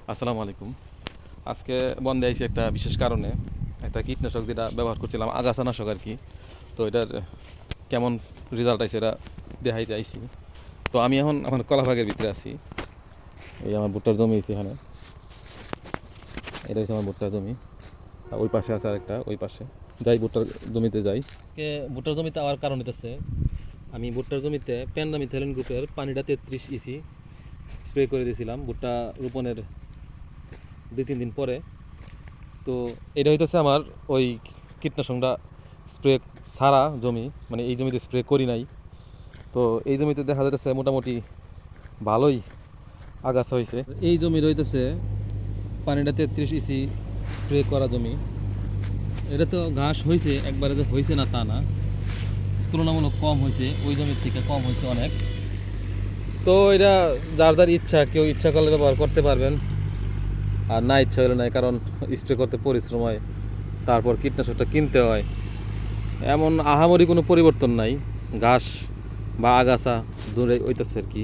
আসসালামু আলাইকুম। আজকে বন্ধে আইছি একটা বিশেষ কারণে। একটা কীটনাশক যেটা ব্যবহার করছিলাম, আগাছানাশক আরকি। তো এটার কেমন রেজাল্ট আইছে এটা দেখাইতে আইছি। তো আমি এখন আমার কলা বাগের ভিতরে আছি। এই আমার ভুট্টার জমি আছে এখানে। এটা হচ্ছে আমার ভুট্টার জমি। আর ওই পাশে আছে আরেকটা, ওই পাশে। যাই ভুট্টার জমিতে যাই। আজকে ভুট্টার জমিতে আওয়ার কারণ হইতেছে আমি ভুট্টার জমিতে পেন্ডামিথালিন গ্রুপের পানিটা 33 ইসি স্প্রে করে দিয়েছিলাম ভুট্টা রোপণের 2-3 দিন পরে। তো এটা হইতেছে আমার ওই কীটনাশকটা স্প্রে সারা জমি, মানে এই জমিতে স্প্রে করি নাই। তো এই জমিতে দেখা যাচ্ছে মোটামুটি ভালোই আগাছা হয়েছে। এই জমি রইতেছে পানিটা 33 ইসি স্প্রে করা জমি। এটা তো ঘাস হয়েছে, একবারে যে হয়েছে না তা না, তুলনামূলক কম হয়েছে, ওই জমির থেকে কম হয়েছে অনেক। তো এটা যার যার ইচ্ছা, কেউ ইচ্ছা করলে ব্যবহার করতে পারবেন, আর না ইচ্ছা হলে নাই, কারণ স্প্রে করতে পরিশ্রম হয়, তারপর কীটনাশকটা কিনতে হয়। এমন আহামরি কোনো পরিবর্তন নাই, ঘাস বা আগাছা দূরে হইতেছে আর কি।